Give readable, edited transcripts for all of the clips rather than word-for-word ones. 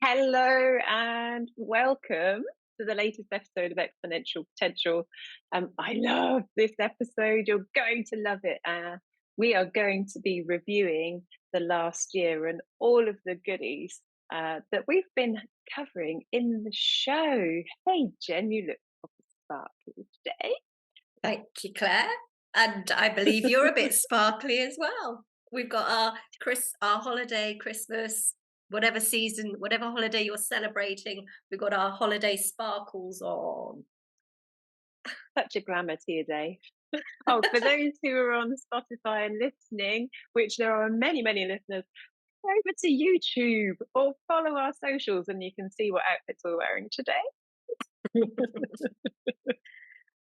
Hello and welcome to the latest episode of Exponential Potential. I love this episode. You're going to love it. We are going to be reviewing the last year and all of the goodies that we've been covering in the show. Hey, Jen, you look proper sparkly today. Thank you, Claire. And I believe you're a bit sparkly as well. We've got our holiday, Christmas, whatever season, whatever holiday you're celebrating, we've got our holiday sparkles on. Such a glamour to your day. Oh, for those who are on Spotify and listening, which there are many, many listeners, go over to YouTube or follow our socials and you can see what outfits we're wearing today.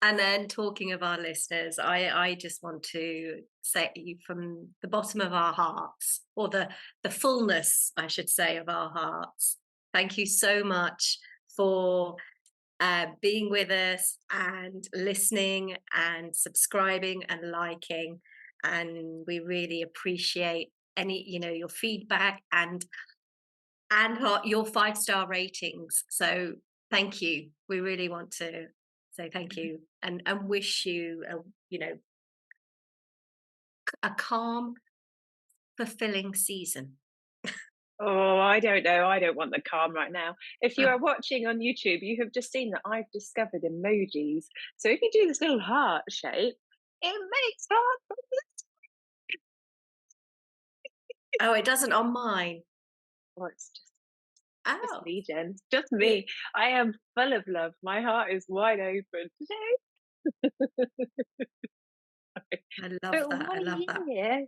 And then talking of our listeners, I just want to say from the bottom of our hearts, or the fullness, I should say, of our hearts, thank you so much for being with us and listening and subscribing and liking. And we really appreciate your feedback and your 5-star ratings. So thank you. We really want to say thank you and wish you a calm, fulfilling season. Oh, I don't know. I don't want the calm right now. If you are watching on YouTube, you have just seen that I've discovered emojis. So if you do this little heart shape, it makes heart. Oh, it doesn't on mine. Oh, it's just Oh, me, Jen. Just yeah. me. I am full of love. My heart is wide open today. I love But that. what I a love that. year!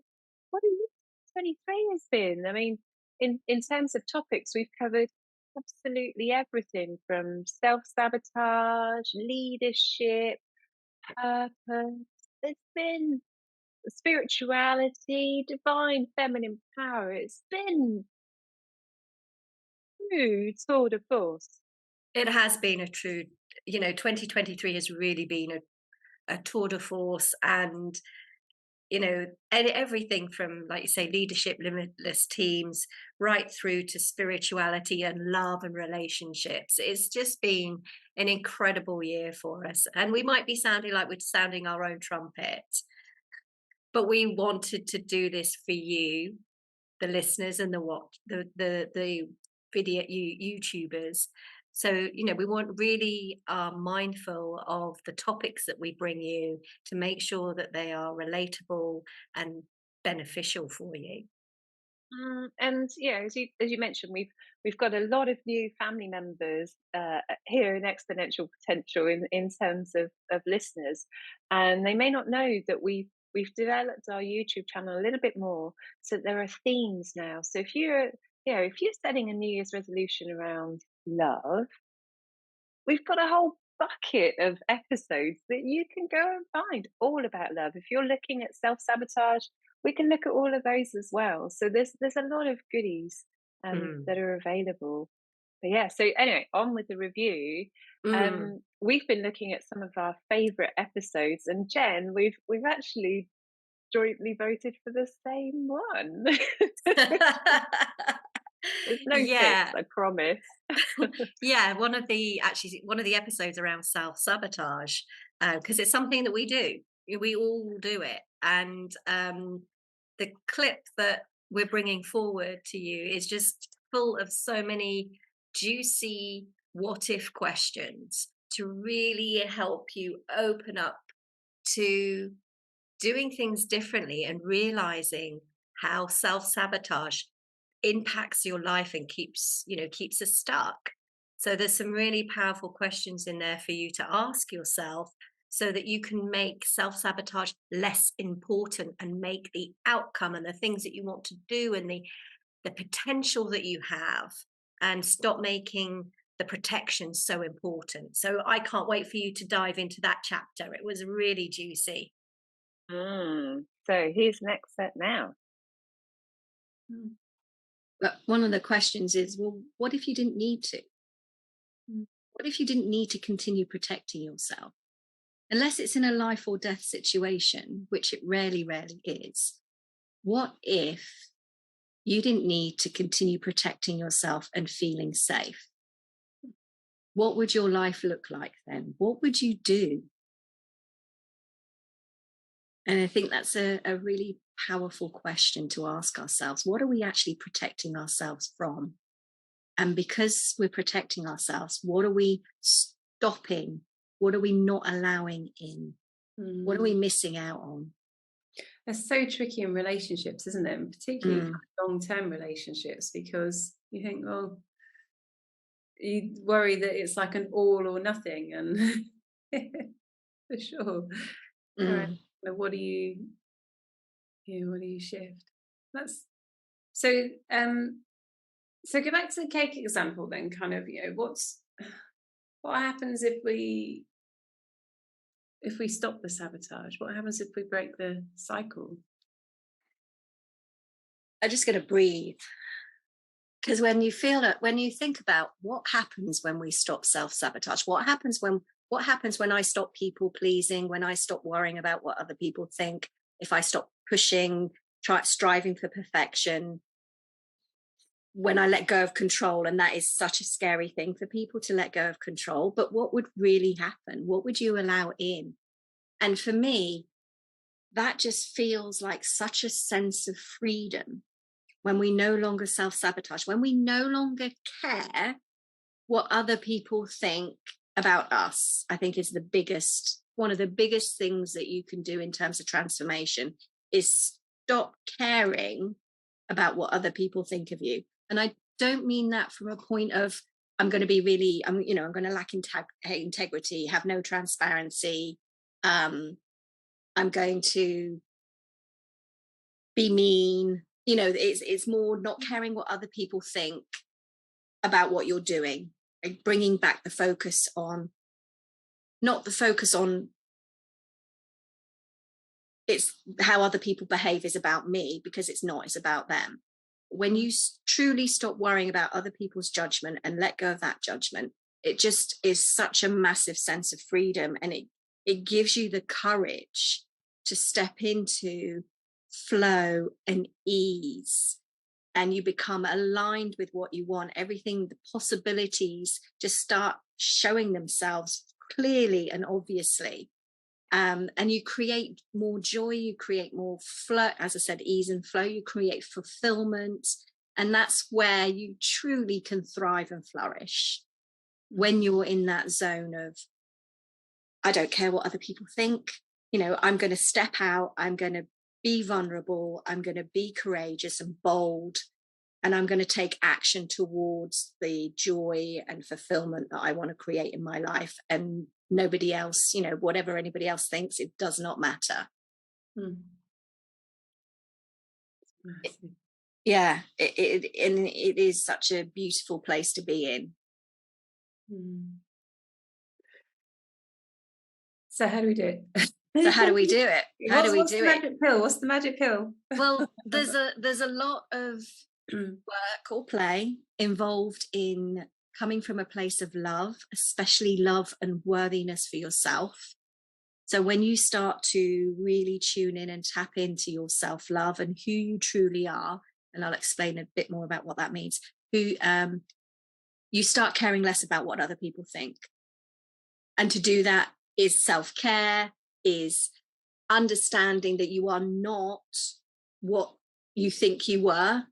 What a year 23 has been. I mean, in terms of topics, we've covered absolutely everything from self-sabotage, leadership, purpose. There's been spirituality, divine feminine power. It's been true tour de force. It has been a true, 2023 has really been a tour de force, and everything from, like you say, leadership, limitless teams, right through to spirituality and love and relationships. It's just been an incredible year for us, and we might be sounding like we're sounding our own trumpet, but we wanted to do this for you, the listeners, and the video YouTubers. So, we want really are mindful of the topics that we bring you to make sure that they are relatable and beneficial for you. And yeah, as you mentioned, we've got a lot of new family members here in Exponential Potential in terms of listeners, and they may not know that we've developed our YouTube channel a little bit more, so there are themes now. So if you're setting a New Year's resolution around love, we've got a whole bucket of episodes that you can go and find all about love. If you're looking at self-sabotage, we can look at all of those as well. So there's a lot of goodies Mm. that are available. But yeah, so anyway, on with the review. Mm. We've been looking at some of our favorite episodes, and Jen, we've actually jointly voted for the same one. There's no fix, Yeah. I promise. Yeah, one of the episodes around self-sabotage, because it's something that we do. We all do it. And the clip that we're bringing forward to you is just full of so many juicy what if questions to really help you open up to doing things differently and realizing how self-sabotage impacts your life and keeps us stuck. So there's some really powerful questions in there for you to ask yourself so that you can make self-sabotage less important and make the outcome and the things that you want to do and the potential that you have, and stop making the protection so important. So I can't wait for you to dive into that chapter. It was really juicy. So who's next set now? Mm. But one of the questions is, well, what if you didn't need to? What if you didn't need to continue protecting yourself? Unless it's in a life or death situation, which it rarely, rarely is. What if you didn't need to continue protecting yourself and feeling safe, what would your life look like then? What would you do? And I think that's a really powerful question to ask ourselves. What are we actually protecting ourselves from? And because we're protecting ourselves, what are we stopping? What are we not allowing in? What are we missing out on? It's so tricky in relationships, isn't it? And particularly long-term relationships, because you think, well, you worry that it's like an all or nothing, and for sure. What do you shift? That's so. So go back to the cake example then. Kind of, what happens if we stop the sabotage? What happens if we break the cycle? I'm just going to breathe. Because when you think about what happens when we stop self-sabotage, what happens when I stop people pleasing, when I stop worrying about what other people think, if I stop pushing, striving for perfection, when I let go of control, and that is such a scary thing for people to let go of control, but what would really happen? What would you allow in? And for me, that just feels like such a sense of freedom. When we no longer self-sabotage, when we no longer care what other people think about us, I think is one of the biggest things that you can do in terms of transformation is stop caring about what other people think of you. And I don't mean that from a point of, I'm going to lack integrity, have no transparency. I'm going to be mean. It's more not caring what other people think about what you're doing, like bringing back the focus on, not the focus on it's how other people behave is about me, because it's not, it's about them. When you truly stop worrying about other people's judgment and let go of that judgment, it just is such a massive sense of freedom, and it gives you the courage to step into flow and ease, and you become aligned with what you want. Everything, the possibilities just start showing themselves clearly and obviously. And you create more joy, you create more flow, as I said, ease and flow, you create fulfillment. And that's where you truly can thrive and flourish, when you're in that zone of, I don't care what other people think. I'm going to step out, I'm going to be vulnerable, I'm going to be courageous and bold, and I'm going to take action towards the joy and fulfillment that I want to create in my life. And nobody else, whatever anybody else thinks, it does not matter. It is such a beautiful place to be in. So how do we do it? What's the magic pill? What's the magic pill? Well, there's a lot of work or play involved in coming from a place of love, especially love and worthiness for yourself. So when you start to really tune in and tap into your self-love and who you truly are, and I'll explain a bit more about what that means, you start caring less about what other people think. And to do that is self-care, is understanding that you are not what you think you were,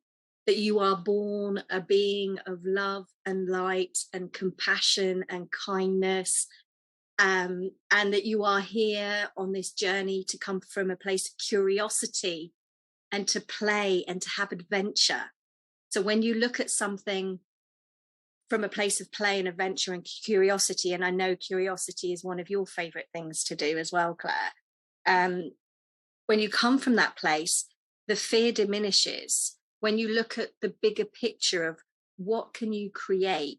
that you are born a being of love and light and compassion and kindness, and that you are here on this journey to come from a place of curiosity and to play and to have adventure. So when you look at something from a place of play and adventure and curiosity, and I know curiosity is one of your favorite things to do as well, Claire, when you come from that place, the fear diminishes. When you look at the bigger picture of what can you create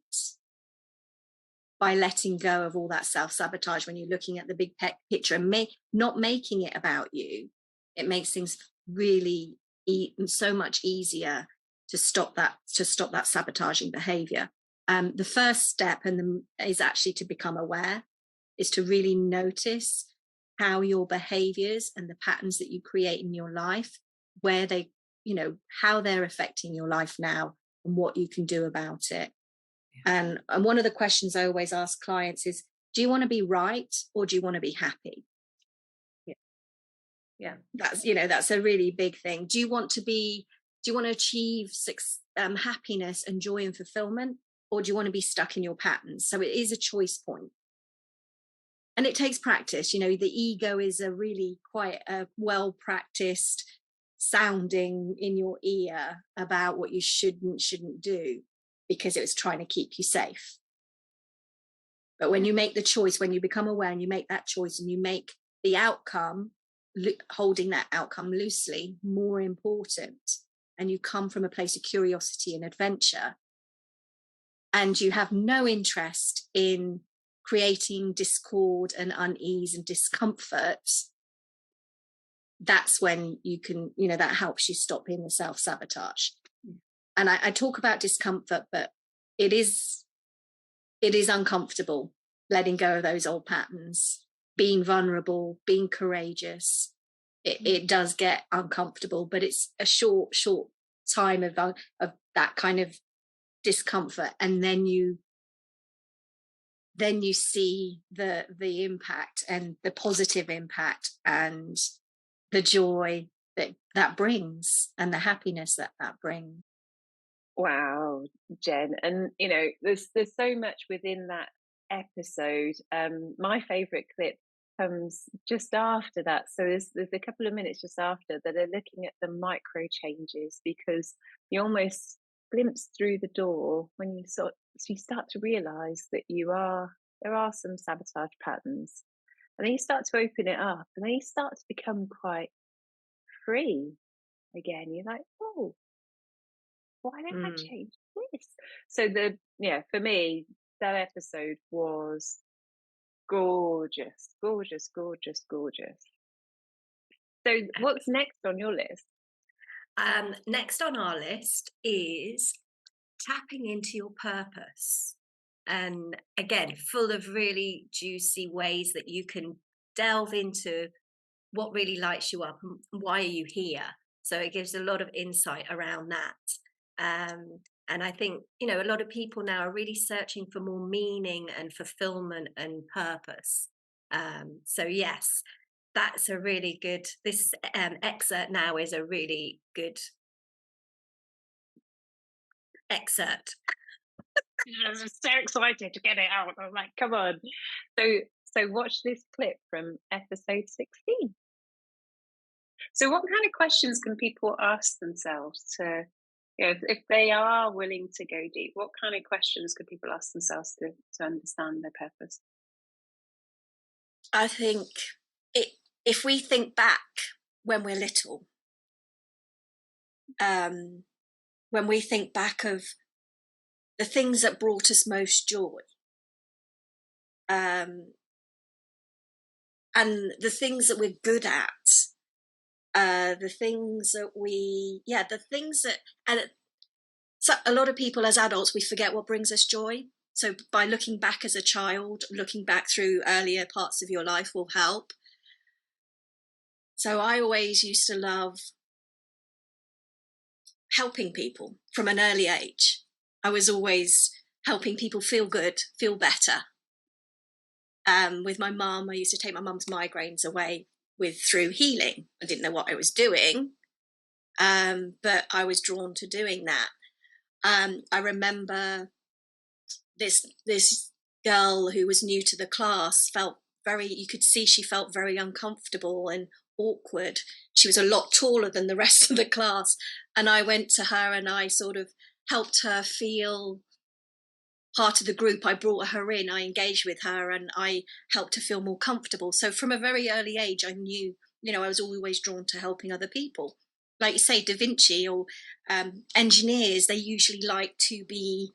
by letting go of all that self-sabotage, when you're looking at the big picture and not making it about you, it makes things really so much easier to stop that sabotaging behavior. The first step is actually to become aware, is to really notice how your behaviors and the patterns that you create in your life, where they how they're affecting your life now and what you can do about it. And one of the questions I always ask clients is, do you want to be right or do you want to be happy? Yeah. That's a really big thing. Do you want to achieve happiness and joy and fulfillment, or do you want to be stuck in your patterns? So it is a choice point. And it takes practice. The ego is a really quite a well-practiced sounding in your ear about what you shouldn't do, because it was trying to keep you safe. But when you make the choice, when you become aware and you make that choice and you make the outcome, holding that outcome loosely, more important, and you come from a place of curiosity and adventure, and you have no interest in creating discord and unease and discomfort, that's when you can, that helps you stop being the self-sabotage. And I talk about discomfort, but it is uncomfortable letting go of those old patterns, being vulnerable, being courageous. It does get uncomfortable, but it's a short time of that kind of discomfort, and then you see the impact and the positive impact and the joy that brings and the happiness that brings. Wow, Jen. And there's so much within that episode. My favorite clip comes just after that. So there's a couple of minutes just after that are looking at the micro changes, because you almost glimpse through the door when you start to realize that there are some sabotage patterns, and then you start to open it up, and then you start to become quite free again. You're like, oh, why don't I change this? So for me, that episode was gorgeous, gorgeous, gorgeous, gorgeous. So what's next on your list? Next on our list is tapping into your purpose. And again, full of really juicy ways that you can delve into what really lights you up and why are you here. So it gives a lot of insight around that. And I think, a lot of people now are really searching for more meaning and fulfillment and purpose. So yes, that's a really good, this excerpt now is a really good excerpt. I'm so excited to get it out. I'm like, come on. So watch this clip from episode 16. So what kind of questions can people ask themselves to, if they are willing to go deep, what kind of questions could people ask themselves to understand their purpose? I think if we think back when we're little, when we think back of the things that brought us most joy, and the things that we're good at, the things that and so a lot of people as adults, we forget what brings us joy. So by looking back as a child, looking back through earlier parts of your life will help. So I always used to love helping people from an early age. I was always helping people feel good, feel better. With my mum, I used to take my mum's migraines away through healing. I didn't know what I was doing, but I was drawn to doing that. I remember this girl who was new to the class you could see she felt very uncomfortable and awkward. She was a lot taller than the rest of the class. And I went to her and I sort of helped her feel part of the group. I brought her in, I engaged with her, and I helped her feel more comfortable. So from a very early age, I knew, I was always drawn to helping other people. Like you say, Da Vinci or engineers, they usually like to be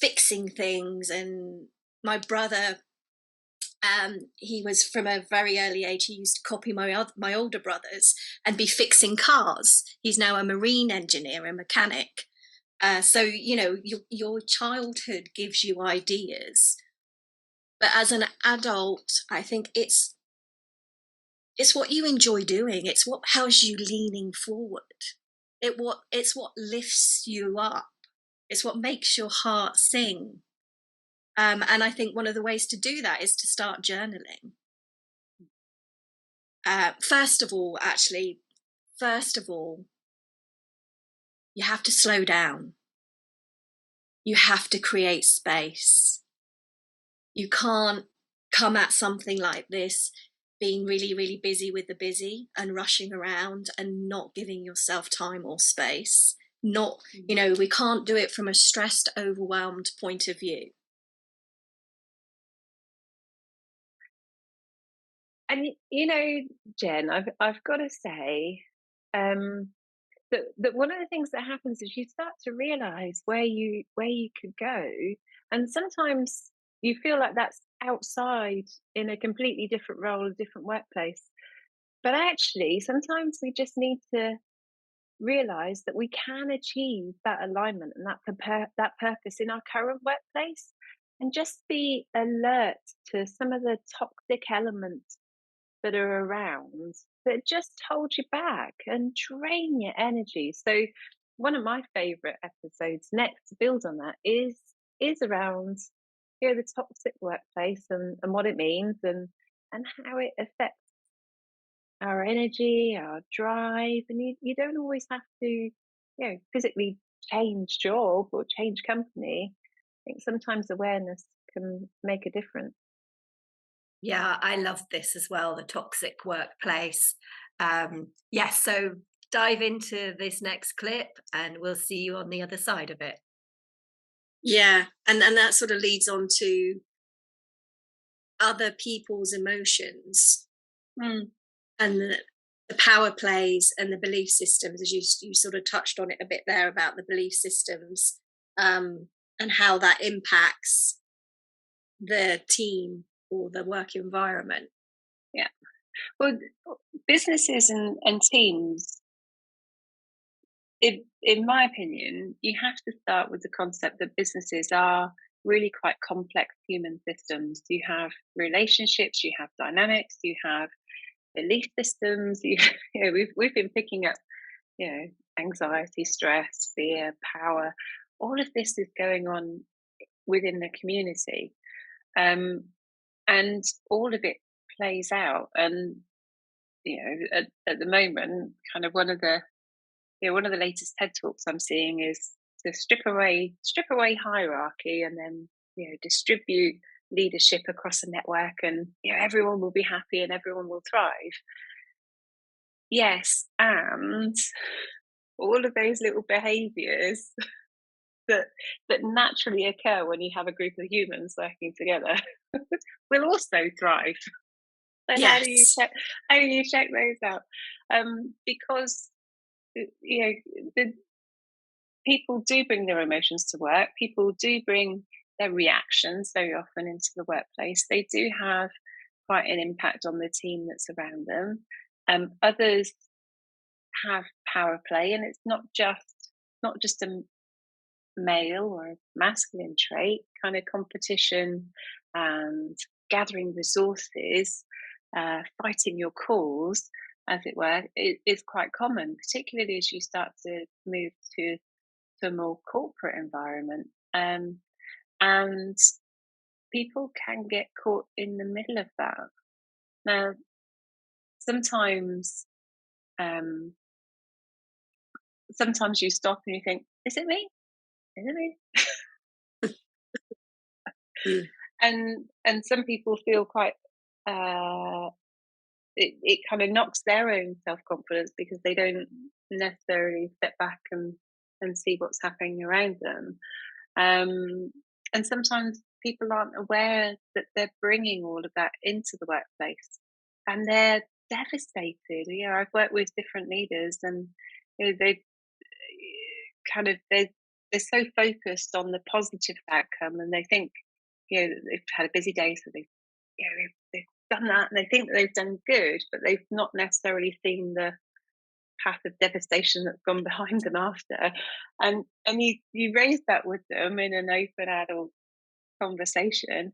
fixing things. And my brother, he was from a very early age, he used to copy my older brothers and be fixing cars. He's now a marine engineer, a mechanic. So your childhood gives you ideas, but as an adult, I think it's what you enjoy doing. It's what has you leaning forward. it's what lifts you up. It's what makes your heart sing. And I think one of the ways to do that is to start journaling. First of all, you have to slow down. You have to create space. You can't come at something like this being really, really busy with the busy and rushing around and not giving yourself time or space. We can't do it from a stressed, overwhelmed point of view. And Jen, I've got to say that one of the things that happens is you start to realize where you could go, and sometimes you feel like that's outside in a completely different role, a different workplace. But actually, sometimes we just need to realize that we can achieve that alignment and that purpose in our current workplace, and just be alert to some of the toxic elements that are around that just hold you back and drain your energy. So one of my favorite episodes next to build on that is around the toxic workplace and what it means and how it affects our energy, our drive. And you don't always have to physically change job or change company. I think sometimes awareness can make a difference. Yeah, I love this as well, the toxic workplace. So dive into this next clip and we'll see you on the other side of it. Yeah, and that sort of leads on to other people's emotions and the power plays and the belief systems, as you sort of touched on it a bit there about the belief systems and how that impacts the team or the work environment. Yeah. Well, businesses and teams, in my opinion, you have to start with the concept that businesses are really quite complex human systems. You have relationships, you have dynamics, you have belief systems. We've been picking up, anxiety, stress, fear, power. All of this is going on within the community, and all of it plays out. And at the moment, kind of one of the latest TED talks I'm seeing is to strip away hierarchy and then distribute leadership across a network, and everyone will be happy and everyone will thrive. Yes, and all of those little behaviors that naturally occur when you have a group of humans working together will also thrive. So Yes. how do you check those out? Because the people do bring their emotions to work. People do bring their reactions very often into the workplace. They do have quite an impact on the team that's around them. Others have power play, and it's not just a male or a masculine trait. Kind of competition and gathering resources, fighting your cause, as it were, is quite common, particularly as you start to move to a more corporate environment. And people can get caught in the middle of that. Now, sometimes you stop and you think, is it me? Is it me? And some people feel quite it kind of knocks their own self-confidence because they don't necessarily step back and see what's happening around them. And sometimes people aren't aware that they're bringing all of that into the workplace, and they're devastated. I've worked with different leaders, and they kind of they're so focused on the positive outcome, and they think they've had a busy day, so they've done that, and they think that they've done good, but they've not necessarily seen the path of devastation that's gone behind them after. And you raise that with them in an open adult conversation,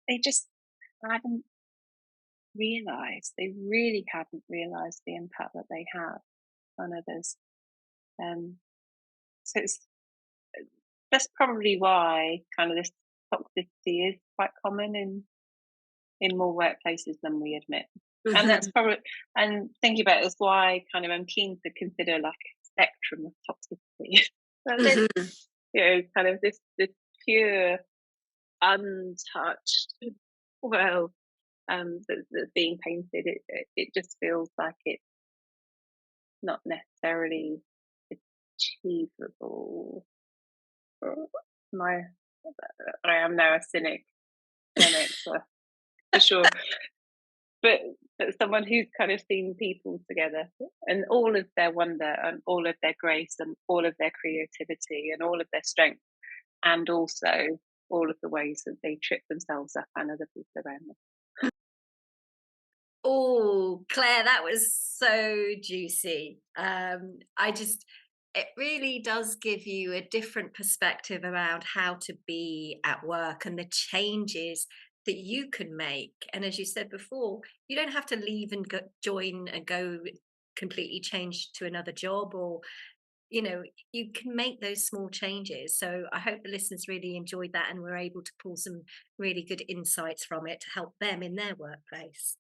they just hadn't realised. They really hadn't realised the impact that they have. on others. So that's probably why kind of this toxicity is quite common in more workplaces than we admit. And that's probably, and thinking about it is why kind of I'm keen to consider like a spectrum of toxicity. So this, kind of this pure, untouched world that's being painted. It just feels like it's not necessarily achievable. I am now a cynic, for sure. But someone who's kind of seen people together and all of their wonder and all of their grace and all of their creativity and all of their strength, and also all of the ways that they trip themselves up and other people around them. Oh, Claire, that was so juicy. It really does give you a different perspective around how to be at work and the changes that you can make. And as you said before, you don't have to leave and join and go completely change to another job, or you can make those small changes. So I hope the listeners really enjoyed that and were able to pull some really good insights from it to help them in their workplace.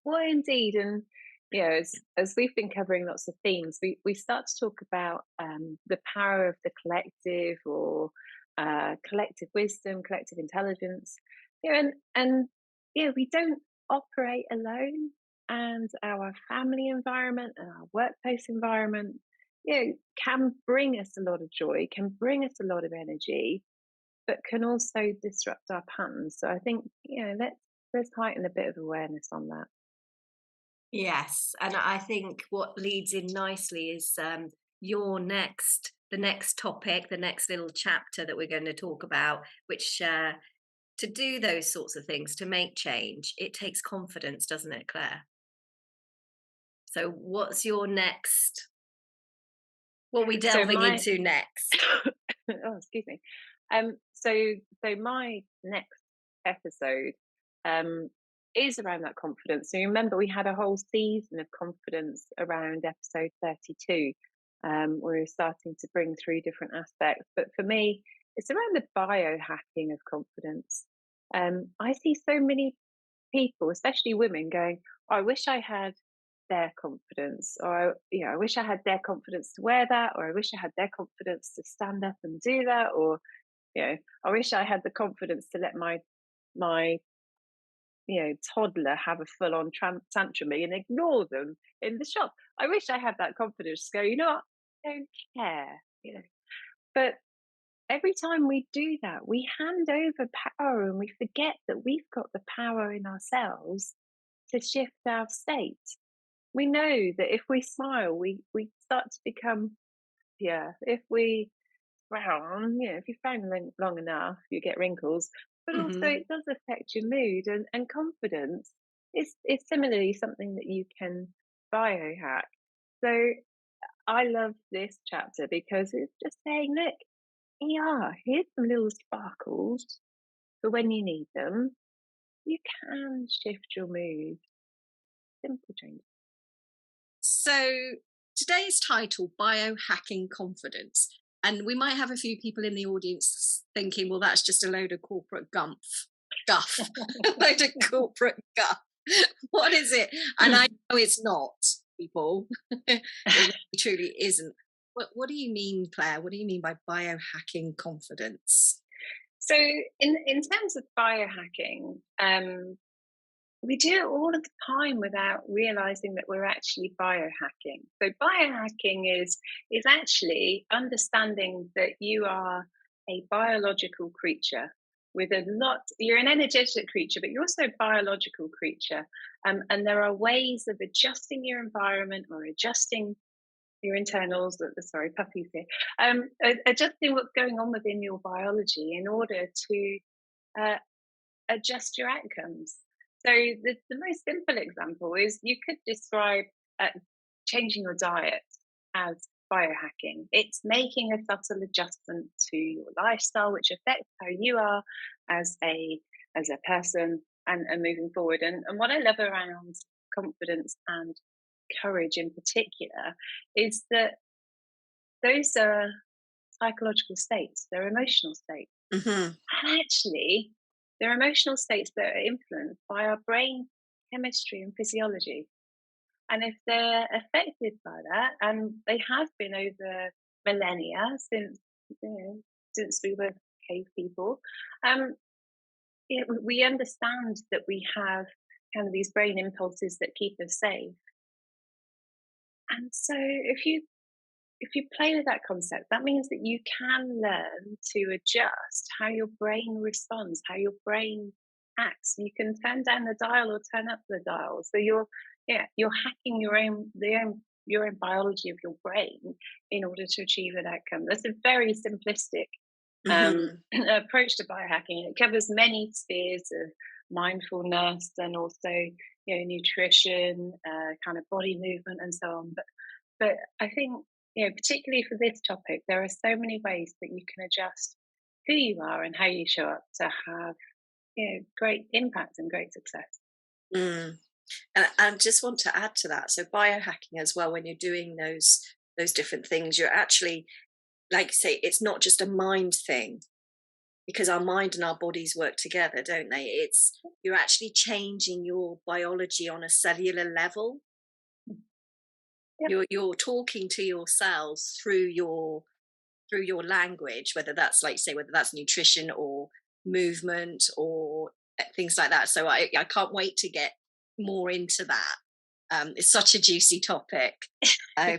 Well, indeed, and as we've been covering lots of themes, we start to talk about the power of the collective, or collective wisdom, collective intelligence. And we don't operate alone, and our family environment and our workplace environment, can bring us a lot of joy, can bring us a lot of energy, but can also disrupt our patterns. So I think let's heighten a bit of awareness on that. Yes, and I think what leads in nicely is the next topic, the next little chapter that we're going to talk about, which to do those sorts of things, to make change, it takes confidence, doesn't it, Claire? So what's your next? What are we delving into next? Oh, excuse me. So my next episode is around that confidence. So remember, we had a whole season of confidence around episode 32. We were starting to bring through different aspects, but for me, it's around the biohacking of confidence. I see so many people, especially women, going, oh, I wish I had their confidence, or I wish I had their confidence to wear that, or I wish I had their confidence to stand up and do that, or I wish I had the confidence to let my toddler have a full-on tantrum and ignore them in the shop. I wish I had that confidence to go, you know what, I don't care, but every time we do that, we hand over power, and we forget that we've got the power in ourselves to shift our state. We know that if we smile, we start to become happier. If we frown, if you frown long enough, you get wrinkles. But also, it does affect your mood, and confidence is similarly something that you can biohack. So I love this chapter because it's just saying, look, here's some little sparkles for when you need them. You can shift your mood. Simple change. So today's title, Biohacking Confidence. And we might have a few people in the audience thinking, well, that's just a load of corporate guff. A load of corporate guff. What is it? And I know it's not, people. It really, truly isn't. What do you mean, Claire? What do you mean by biohacking confidence? So in terms of biohacking, we do it all of the time without realizing that we're actually biohacking. So biohacking is actually understanding that you are a biological creature with you're an energetic creature, but you're also a biological creature. And there are ways of adjusting your environment or adjusting your internals, sorry, puppies here, adjusting what's going on within your biology in order to adjust your outcomes. So the most simple example is you could describe changing your diet as biohacking. It's making a subtle adjustment to your lifestyle, which affects how you are as a person and moving forward. And what I love around confidence and courage in particular is that those are psychological states, they're emotional states. Mm-hmm. And actually, they're emotional states that are influenced by our brain chemistry and physiology. And if they're affected by that, and they have been over millennia since since we were cave people, um, we understand that we have kind of these brain impulses that keep us safe. And so, if you play with that concept, that means that you can learn to adjust how your brain responds, how your brain acts. You can turn down the dial or turn up the dial. So you're hacking your own biology of your brain in order to achieve an outcome. That's a very simplistic Mm-hmm. approach to biohacking. It covers many spheres of mindfulness and also nutrition, kind of body movement, and so on. But I think, particularly for this topic, there are so many ways that you can adjust who you are and how you show up to have, great impact and great success. Mm. And I just want to add to that. So biohacking as well, when you're doing those different things, you're actually, like say, it's not just a mind thing, because our mind and our bodies work together, don't they? It's you're actually changing your biology on a cellular level. Yep. You're talking to your cells through your language, whether that's, like say, whether that's nutrition or movement or things like that. So I can't wait to get more into that. It's such a juicy topic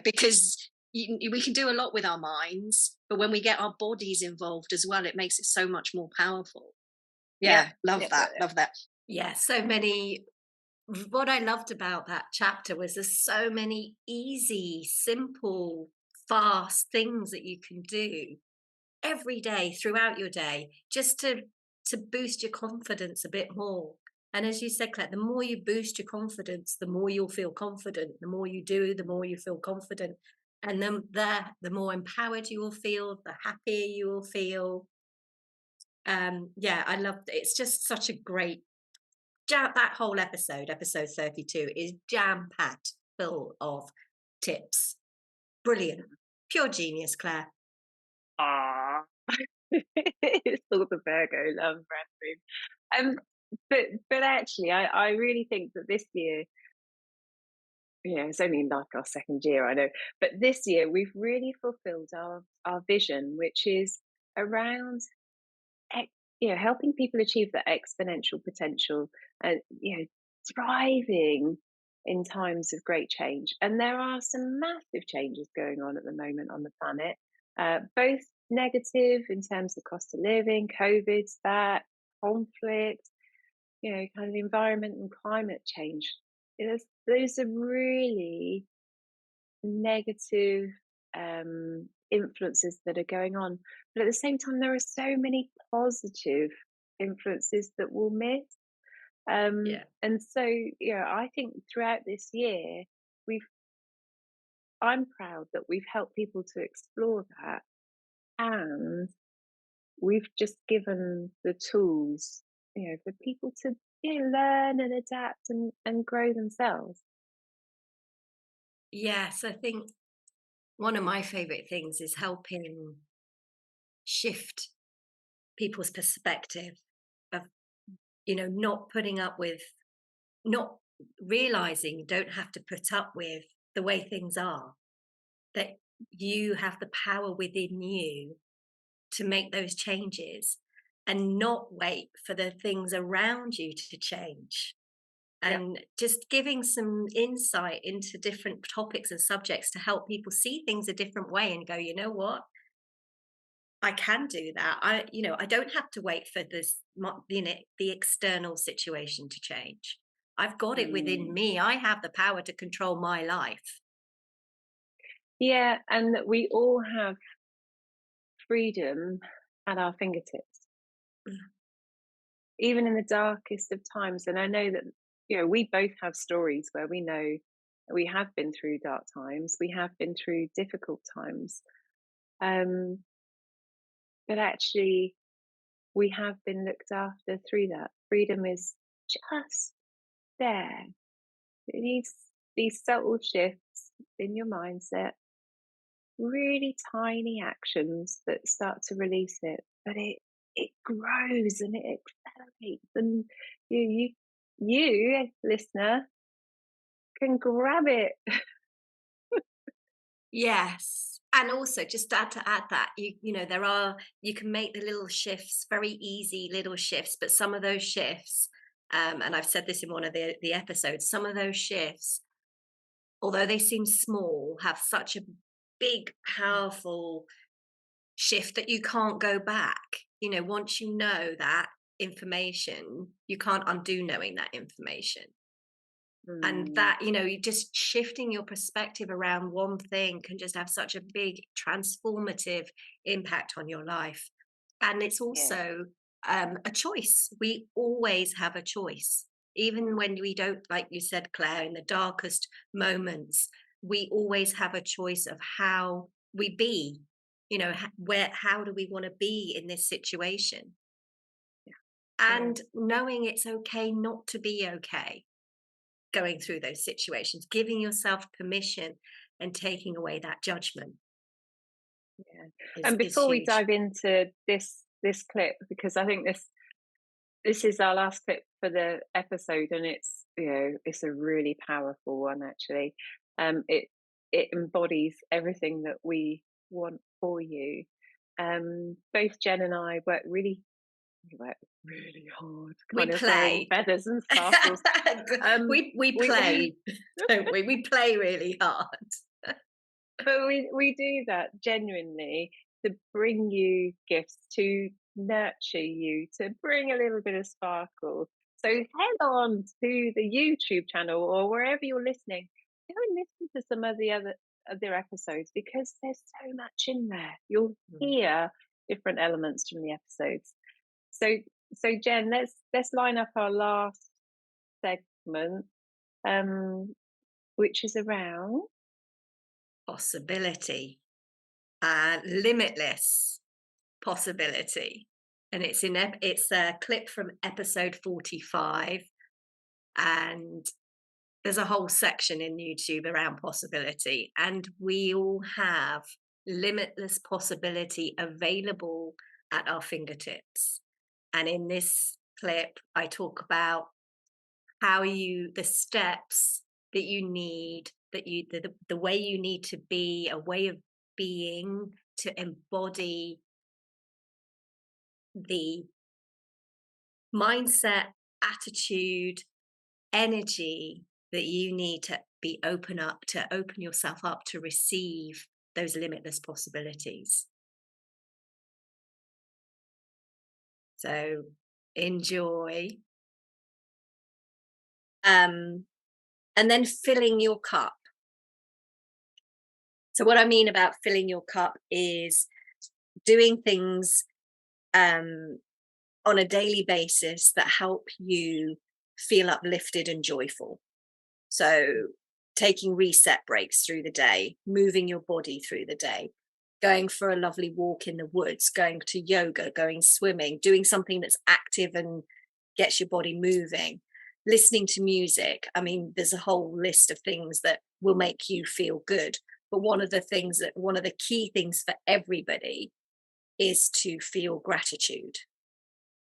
because we can do a lot with our minds, but when we get our bodies involved as well, it makes it so much more powerful. Yeah, love that. Love that. Yeah, so many. What I loved about that chapter was there's so many easy, simple, fast things that you can do every day throughout your day just to boost your confidence a bit more. And as you said, Claire, the more you boost your confidence, the more you'll feel confident. The more you do, the more you feel confident. And then the more empowered you will feel, the happier you will feel. Yeah, I loved it. It's just such a great that whole episode 32, is jam packed full of tips. Brilliant. Pure genius, Claire. Ah, it's all the Virgo love, Bradford. But actually, I really think that this year, it's only like our second year, I know, but this year we've really fulfilled our vision, which is around helping people achieve their exponential potential and thriving in times of great change. And there are some massive changes going on at the moment on the planet, both negative in terms of cost of living, COVID's back, conflict, kind of environment and climate change. Those are really negative influences that are going on. But at the same time, there are so many positive influences that we'll miss. And so, I think throughout this year, I'm proud that we've helped people to explore that, and we've just given the tools, for people to learn and adapt and grow themselves. Yes, I think one of my favorite things is helping shift people's perspective of, not putting up with, not realizing you don't have to put up with the way things are, that you have the power within you to make those changes and not wait for the things around you to change. And just giving some insight into different topics and subjects to help people see things a different way and go, you know what? I can do that. I don't have to wait for this, the external situation to change. I've got it within me. I have the power to control my life. Yeah, and that we all have freedom at our fingertips, even in the darkest of times. And I know that, we both have stories where we know we have been through dark times, we have been through difficult times. But actually, we have been looked after through that. Freedom is just there. It needs these subtle shifts in your mindset, really tiny actions that start to release it, but it grows and it accelerates, and you listener can grab it. Yes. And also just to add that, you know, you can make the little shifts, very easy little shifts, but some of those shifts, and I've said this in one of the episodes, some of those shifts, although they seem small, have such a big, powerful shift that you can't go back. You know, once you know that information, you can't undo knowing that information. And Mm, that, you know, you just shifting your perspective around one thing can just have such a big transformative impact on your life. And it's yeah, also a choice. We always have a choice, even when we don't, like you said, Claire, in the darkest moments, we always have a choice of how we be, you know, how do we want to be in this situation, yeah, and knowing it's okay not to be okay going through those situations, giving yourself permission and taking away that judgment yeah. is And is before we huge. dive into this clip, because I think this is our last clip for the episode, and it's a really powerful one actually. It embodies everything that we want for you. Both Jen and I we work really hard, We kind of throwing play. feathers and sparkles. Um, we we play, don't we? We play really hard. But we do that genuinely to bring you gifts, to nurture you, to bring a little bit of sparkle. So head on to the YouTube channel or wherever you're listening. Go and listen to some of the other episodes, because there's so much in there. You'll Mm. hear different elements from the episodes. So Jen, let's line up our last segment, um, which is around. Possibility, limitless possibility, and it's a clip from episode 45, and there's a whole section in YouTube around possibility, and we all have limitless possibility available at our fingertips. And in this clip, I talk about the steps that you need, the way you need to be, a way of being to embody the mindset, attitude, energy that you need to open yourself up to receive those limitless possibilities. So enjoy. And then filling your cup. So what I mean about filling your cup is doing things on a daily basis that help you feel uplifted and joyful. So taking reset breaks through the day, moving your body through the day, going for a lovely walk in the woods, going to yoga, going swimming, doing something that's active and gets your body moving, listening to music. I mean, there's a whole list of things that will make you feel good. But one of the key things for everybody is to feel gratitude,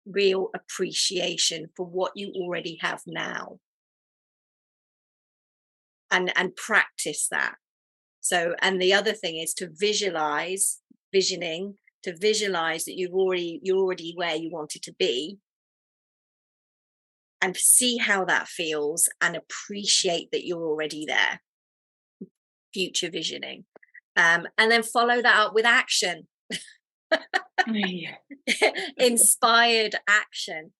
real appreciation for what you already have now, and practice that. So, and the other thing is to visioning, to visualize that you're already where you wanted to be, and see how that feels and appreciate that you're already there. Future visioning. And then follow that up with action. Yeah. Inspired action.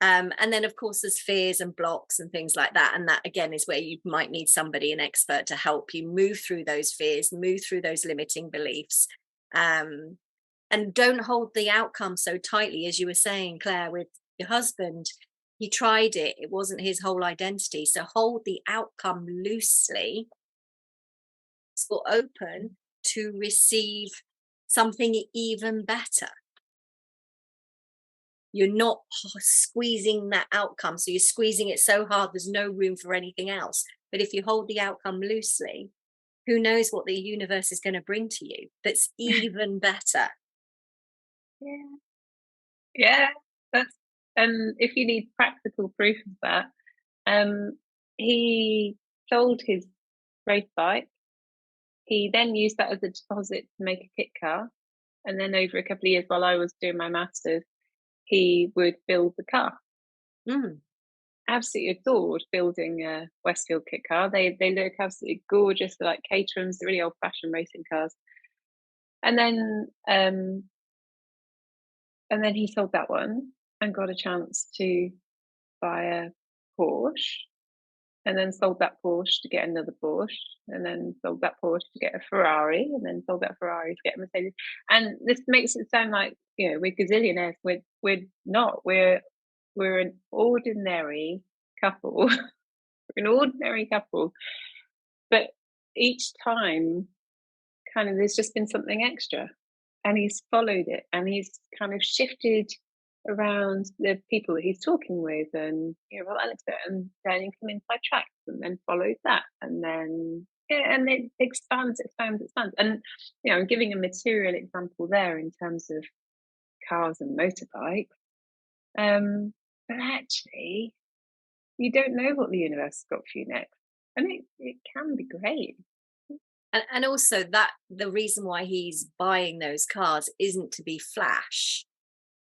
And then of course there's fears and blocks and things like that, and that again is where you might need somebody, an expert, to help you move through those fears, move through those limiting beliefs, and don't hold the outcome so tightly. As you were saying, Claire, with your husband, he tried it wasn't his whole identity, so hold the outcome loosely, or open to receive something even better. You're not squeezing that outcome, so you're squeezing it so hard there's no room for anything else. But if you hold the outcome loosely, who knows what the universe is going to bring to you that's even better. Yeah. Yeah. That's and if you need practical proof of that, he sold his race bike. He then used that as a deposit to make a kit car. And then over a couple of years while I was doing my masters, he would build the car. Mm. Absolutely adored building a Westfield kit car. They look absolutely gorgeous. They're like Caterhams, really old fashioned racing cars. And then he sold that one and got a chance to buy a Porsche, and then sold that Porsche to get another Porsche, and then sold that Porsche to get a Ferrari, and then sold that Ferrari to get a Mercedes. And this makes it sound like, we're gazillionaires. We're not. We're an ordinary couple. We're an ordinary couple, but each time, kind of, there's just been something extra, and he's followed it, and he's kind of shifted around the people that he's talking with, and well, Alex, and then he come inside tracks, and then follows that, and then and it expands, and I'm giving a material example there in terms of cars and motorbikes, but actually, you don't know what the universe has got for you next, and it can be great. And also that the reason why he's buying those cars isn't to be flash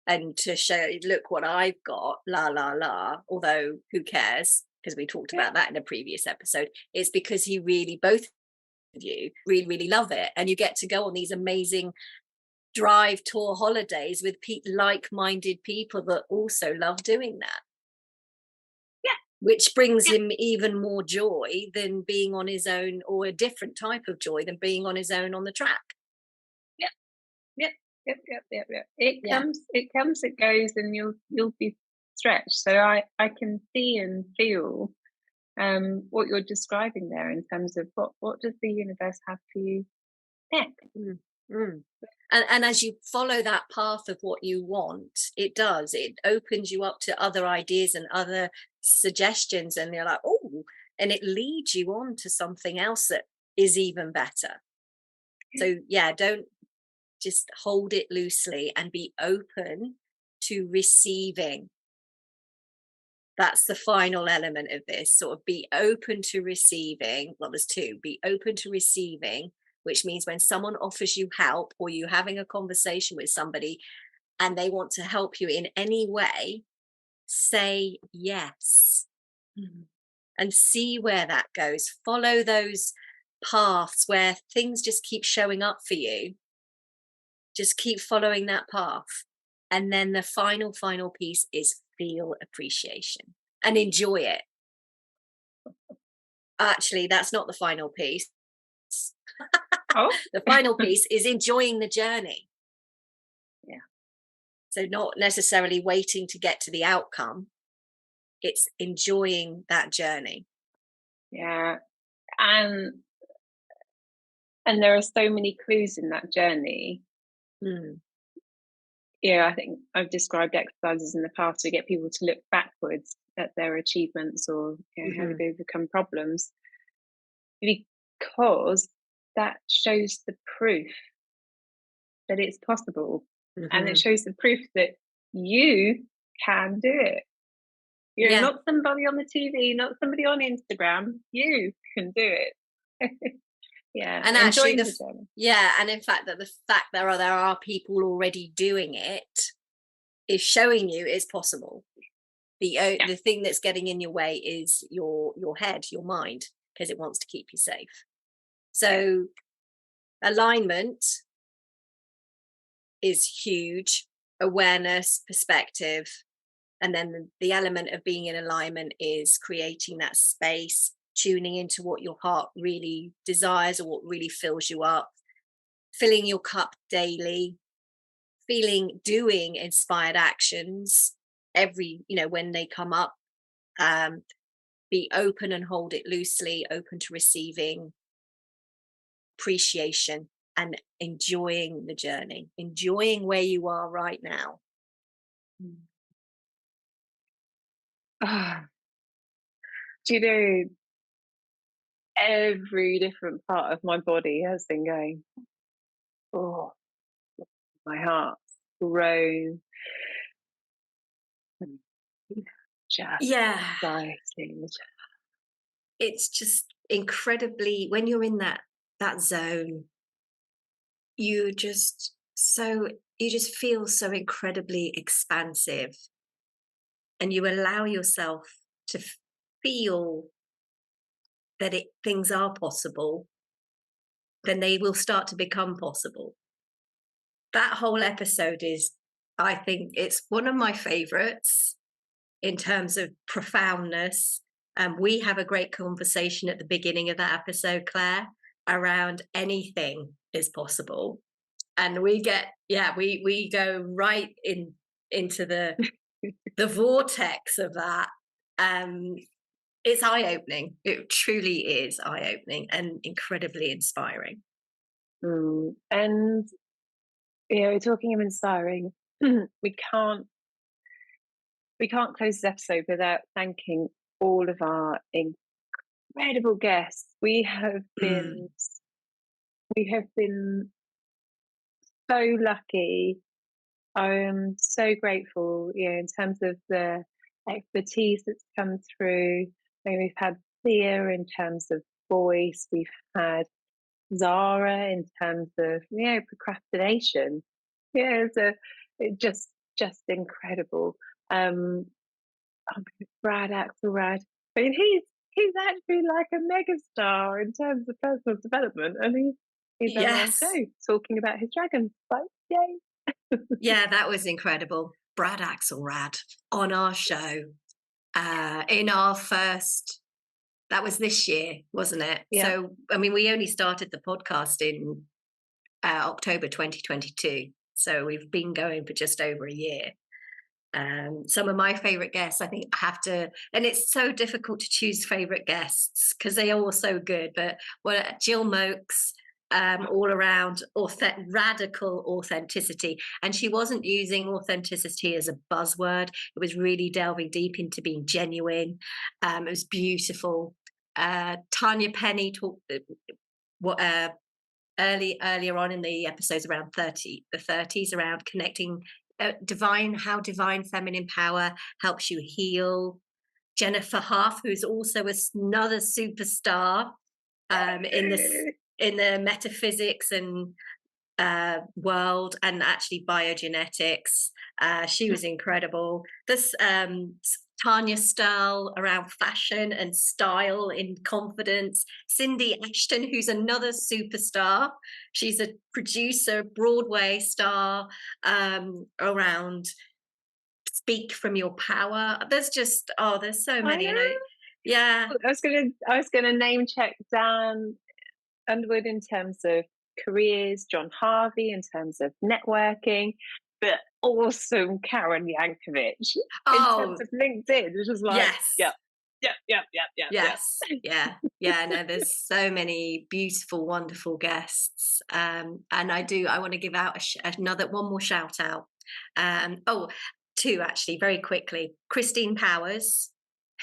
and to show, look what I've got, la la la, although who cares, because we talked about that in a previous episode. It's because he really, both of you really, really love it, and you get to go on these amazing drive tour holidays with like-minded people that also love doing that, which brings him even more joy than being on his own, or a different type of joy than being on his own on the track. Yep. It comes, it goes, and you'll be stretched. So I can see and feel what you're describing there in terms of what does the universe have for you next. And as you follow that path of what you want, it opens you up to other ideas and other suggestions, and you're like, oh, and it leads you on to something else that is even better. So don't just hold it loosely and be open to receiving. That's the final element of this, sort of be open to receiving. Well, there's two: be open to receiving, which means when someone offers you help, or you're having a conversation with somebody and they want to help you in any way, say yes. And see where that goes. Follow those paths where things just keep showing up for you. Just keep following that path. And then the final piece is feel appreciation and enjoy it. Actually, that's not the final piece. Oh, the final piece is enjoying the journey. Yeah. So not necessarily waiting to get to the outcome. It's enjoying that journey. Yeah. And there are so many clues in that journey. I think I've described exercises in the past to get people to look backwards at their achievements, or how they've overcome problems, because that shows the proof that it's possible, and it shows the proof that you can do it. You're not somebody on the TV, not somebody on Instagram. You can do it. And actually, and in fact, that the fact there are people already doing it is showing you it's possible. The thing that's getting in your way is your head, your mind, because it wants to keep you safe. So alignment is huge. Awareness, perspective, and then the element of being in alignment is creating that space, tuning into what your heart really desires or what really fills you up, filling your cup daily, doing inspired actions when they come up. Be open and hold it loosely, open to receiving, appreciation, and enjoying the journey, enjoying where you are right now. Do you know, every different part of my body has been going, oh, my heart's grown. Just Yeah, exciting. it's just incredibly, when you're in that zone, you just you just feel so incredibly expansive, and you allow yourself to feel that things are possible, then they will start to become possible. That whole episode is, I think it's one of my favorites in terms of profoundness. We have a great conversation at the beginning of that episode, Claire, around anything is possible. And we get, we go right into the vortex of that. It's eye-opening. It truly is eye-opening and incredibly inspiring. And talking of inspiring, we can't close this episode without thanking all of our incredible guests. We have been so lucky. I am so grateful, in terms of the expertise that's come through. We've had Thea in terms of voice. We've had Zara in terms of procrastination. It just incredible. Brad Axelrad. I mean, he's actually like a megastar in terms of personal development, and he's on our show talking about his dragons. Like, yay! Yeah, that was incredible. Brad Axelrad on our show in our first. That was this year, wasn't it? Yeah. So, I mean, we only started the podcast in October 2022. So we've been going for just over a year. Some of my favorite guests, I think I have to, and it's so difficult to choose favorite guests because they are all so good. But Jill Mokes, all around radical authenticity. And she wasn't using authenticity as a buzzword. It was really delving deep into being genuine. It was beautiful. Tanya Penny talked earlier on in the episodes around the 30s, around connecting how divine feminine power helps you heal. Jennifer Huff, who's also another superstar in the metaphysics and world, and actually biogenetics. She was incredible. This Tanya Stahl around fashion and style in confidence. Cindy Ashton, who's another superstar. She's a producer, Broadway star, around speak from your power. There's just, there's so many. Yeah. I was gonna name check Dan Underwood in terms of careers, John Harvey in terms of networking, but awesome Karen Yankovic in terms of LinkedIn, which is like, yes. Yes. Yeah. No, there's so many beautiful, wonderful guests. And I want to give out one more shout out. Two actually, very quickly. Christine Powers,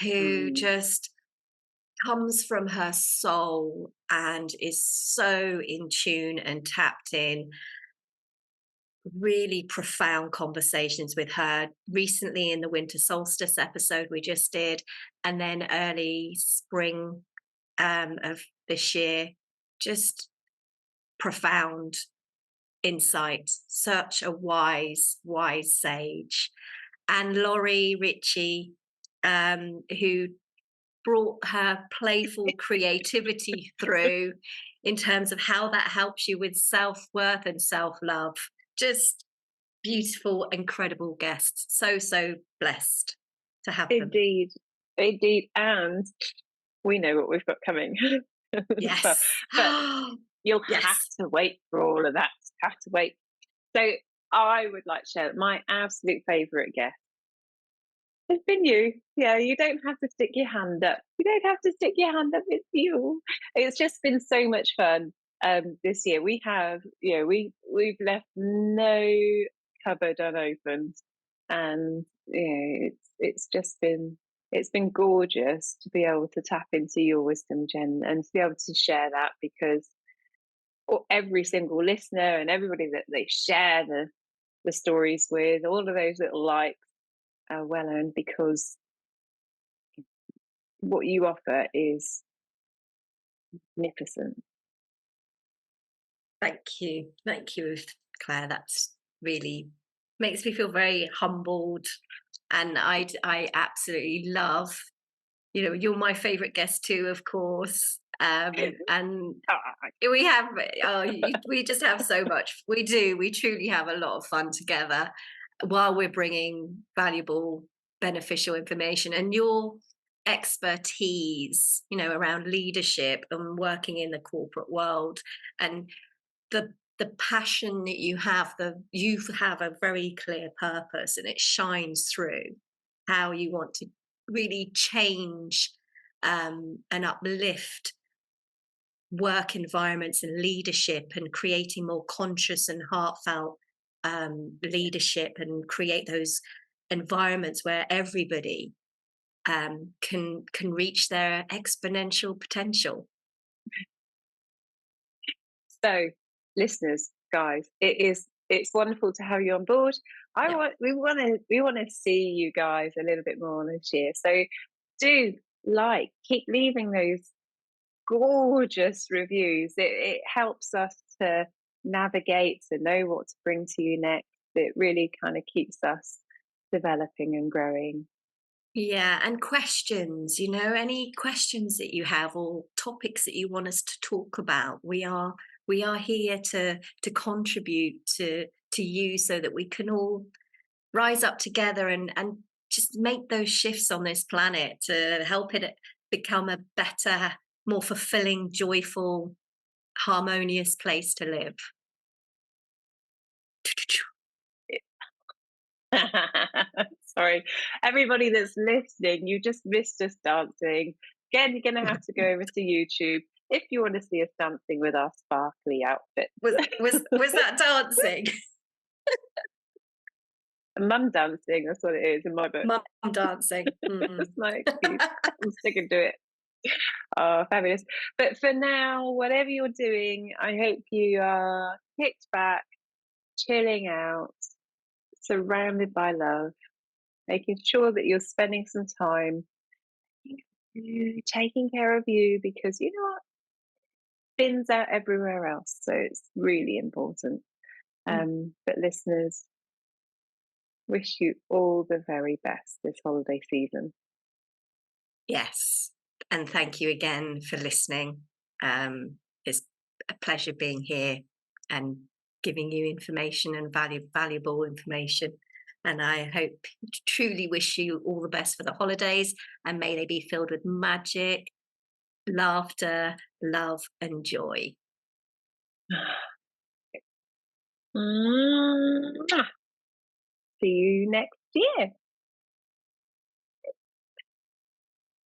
who just comes from her soul and is so in tune and tapped in. Really profound conversations with her recently in the winter solstice episode we just did, and then early spring of this year. Just profound insight, such a wise sage. And Laurie Ritchie, who brought her playful creativity through in terms of how that helps you with self-worth and self-love. Just beautiful, incredible guests. So blessed to have them. Indeed. And we know what we've got coming. Yes. But you'll have to wait for all of that. Have to wait. So I would like to share that my absolute favourite guest has been you. Yeah, you don't have to stick your hand up. It's you. It's just been so much fun this year. We have, we've left no cupboard unopened, and it's just been It's been gorgeous to be able to tap into your wisdom, Jen, and to be able to share that, because every single listener and everybody that they share the stories with, all of those little likes are well earned, because what you offer is magnificent. Thank you, Claire. That's really makes me feel very humbled, and I absolutely love. You're my favorite guest too, of course. And we have we just have so much. We do. We truly have a lot of fun together while we're bringing valuable, beneficial information. And your expertise, around leadership and working in the corporate world, and the passion that you have a very clear purpose, and it shines through how you want to really change and uplift work environments and leadership, and creating more conscious and heartfelt leadership, and create those environments where everybody can reach their exponential potential. So, listeners, guys, it's wonderful to have you on board. We want to see you guys a little bit more this year. So do keep leaving those gorgeous reviews. It helps us to navigate, to know what to bring to you next. It really kind of keeps us developing and growing. Yeah, and questions, any questions that you have, or topics that you want us to talk about. We are here to contribute to you, so that we can all rise up together and just make those shifts on this planet to help it become a better, more fulfilling, joyful, harmonious place to live. Sorry, everybody that's listening, you just missed us dancing. Again, you're going to have to go over to YouTube if you want to see us dancing with our sparkly outfit. Was that dancing? Mum dancing, that's what it is in my book. Mum dancing. That's my excuse. I'm sticking to it. Oh, fabulous. But for now, whatever you're doing, I hope you are kicked back, chilling out, surrounded by love, making sure that you're spending some time taking care of you, because you know what? Spins out everywhere else. So it's really important. But listeners, wish you all the very best this holiday season. Yes. And thank you again for listening. It's a pleasure being here and giving you information and valuable information. And I truly wish you all the best for the holidays, and may they be filled with magic, laughter, love, and joy. See you next year.